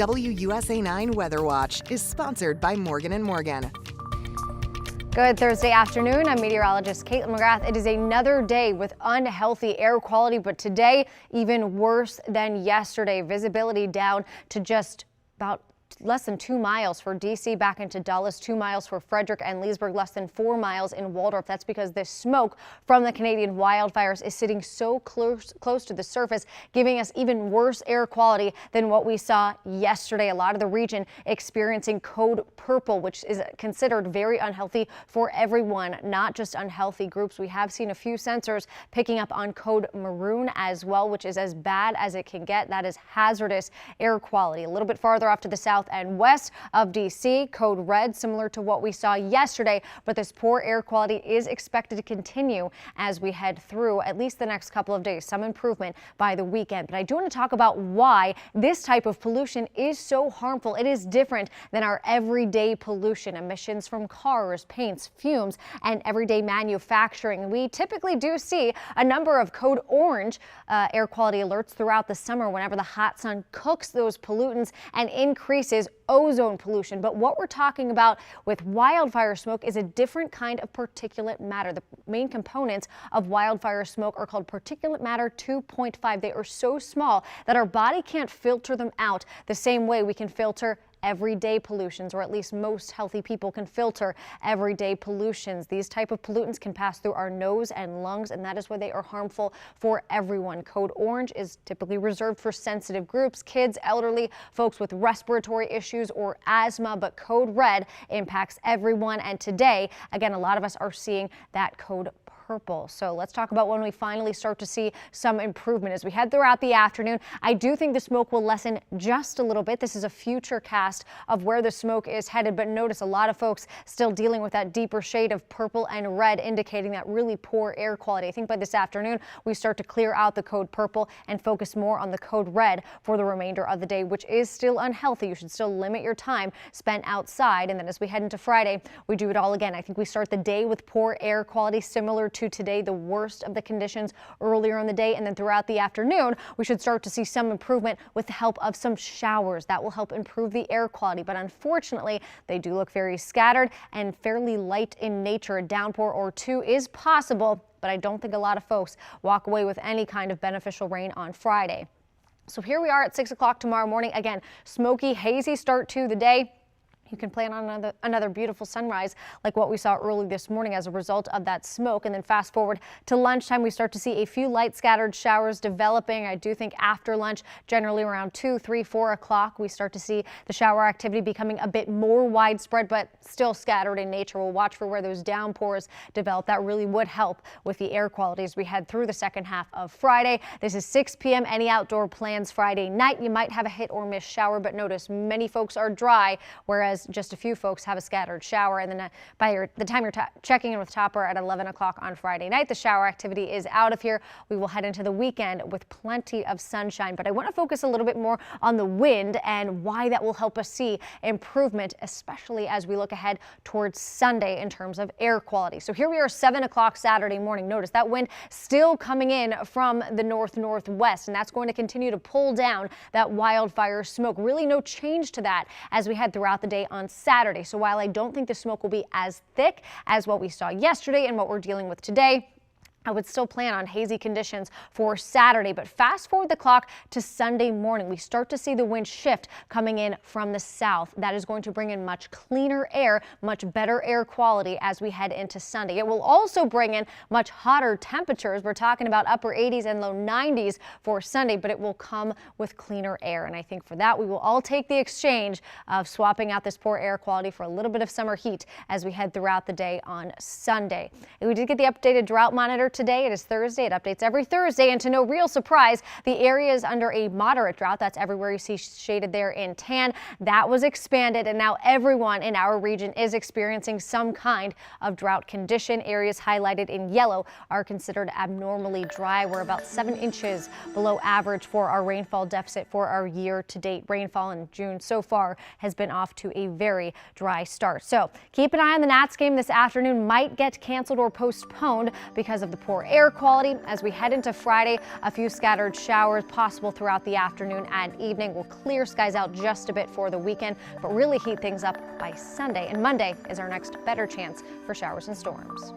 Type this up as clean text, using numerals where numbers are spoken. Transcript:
WUSA 9 Weather Watch is sponsored by Morgan & Morgan. Good Thursday afternoon. I'm meteorologist Caitlin McGrath. It is another day with unhealthy air quality, but today even worse than yesterday. Visibility down to just about less than 2 miles for D.C. back into Dulles, 2 miles for Frederick and Leesburg, less than 4 miles in Waldorf. That's because this smoke from the Canadian wildfires is sitting so close to the surface, giving us even worse air quality than what we saw yesterday. A lot of the region experiencing code purple, which is considered very unhealthy for everyone, not just unhealthy groups. We have seen a few sensors picking up on code maroon as well, which is as bad as it can get. That is hazardous air quality. A little bit farther off to the south and west of D.C., code red, similar to what we saw yesterday, but this poor air quality is expected to continue as we head through at least the next couple of days. Some improvement by the weekend. But I do want to talk about why this type of pollution is so harmful. It is different than our everyday pollution, emissions from cars, paints, fumes, and everyday manufacturing. We typically do see a number of code orange air quality alerts throughout the summer whenever the hot sun cooks those pollutants and increases ozone pollution. But what we're talking about with wildfire smoke is a different kind of particulate matter. The main components of wildfire smoke are called particulate matter 2.5. They are so small that our body can't filter them out the same way we can filter everyday pollutions, or at least most healthy people can filter everyday pollutions. These type of pollutants can pass through our nose and lungs, and that is why they are harmful for everyone. Code orange is typically reserved for sensitive groups, kids, elderly, folks with respiratory issues or asthma, but code red impacts everyone. And today, again, a lot of us are seeing that code purple. So let's talk about when we finally start to see some improvement as we head throughout the afternoon. I do think the smoke will lessen just a little bit. This is a future cast of where the smoke is headed, but notice a lot of folks still dealing with that deeper shade of purple and red, indicating that really poor air quality. I think by this afternoon we start to clear out the code purple and focus more on the code red for the remainder of the day, which is still unhealthy. You should still limit your time spent outside, and then as we head into Friday, we do it all again. I think we start the day with poor air quality, similar to today, the worst of the conditions earlier in the day, and then throughout the afternoon we should start to see some improvement with the help of some showers that will help improve the air quality. But unfortunately, they do look very scattered and fairly light in nature. A downpour or two is possible, but I don't think a lot of folks walk away with any kind of beneficial rain on Friday. So here we are at 6 o'clock tomorrow morning. Again, smoky, hazy start to the day. You can plan on another beautiful sunrise like what we saw early this morning as a result of that smoke. And then fast forward to lunchtime, we start to see a few light scattered showers developing. I do think after lunch, generally around 2, 3, 4 o'clock, we start to see the shower activity becoming a bit more widespread, but still scattered in nature. We'll watch for where those downpours develop. That really would help with the air quality as we head through the second half of Friday. This is 6 p.m. Any outdoor plans Friday night? You might have a hit or miss shower, but notice many folks are dry, whereas just a few folks have a scattered shower. And then by the time you're checking in with Topper at 11 o'clock on Friday night, the shower activity is out of here. We will head into the weekend with plenty of sunshine, but I want to focus a little bit more on the wind and why that will help us see improvement, especially as we look ahead towards Sunday in terms of air quality. So here we are, 7 o'clock Saturday morning. Notice that wind still coming in from the northwest, and that's going to continue to pull down that wildfire smoke. Really no change to that as we head throughout the day on Saturday. So while I don't think the smoke will be as thick as what we saw yesterday and what we're dealing with today, I would still plan on hazy conditions for Saturday, but fast forward the clock to Sunday morning. We start to see the wind shift coming in from the south. That is going to bring in much cleaner air, much better air quality as we head into Sunday. It will also bring in much hotter temperatures. We're talking about upper 80s and low 90s for Sunday, but it will come with cleaner air. And I think for that, we will all take the exchange of swapping out this poor air quality for a little bit of summer heat as we head throughout the day on Sunday. And we did get the updated drought monitor today. It is Thursday. It updates every Thursday, and to no real surprise, the area is under a moderate drought. That's everywhere you see shaded there in tan. That was expanded, and now everyone in our region is experiencing some kind of drought condition. Areas highlighted in yellow are considered abnormally dry. We're about 7 inches below average for our rainfall deficit for our year-to-date rainfall in June so far has been off to a very dry start. So keep an eye on the Nats game this afternoon. Might get canceled or postponed because of the poor air quality. As we head into Friday, a few scattered showers possible throughout the afternoon and evening will clear skies out just a bit for the weekend, but really heat things up by Sunday. And Monday is our next better chance for showers and storms.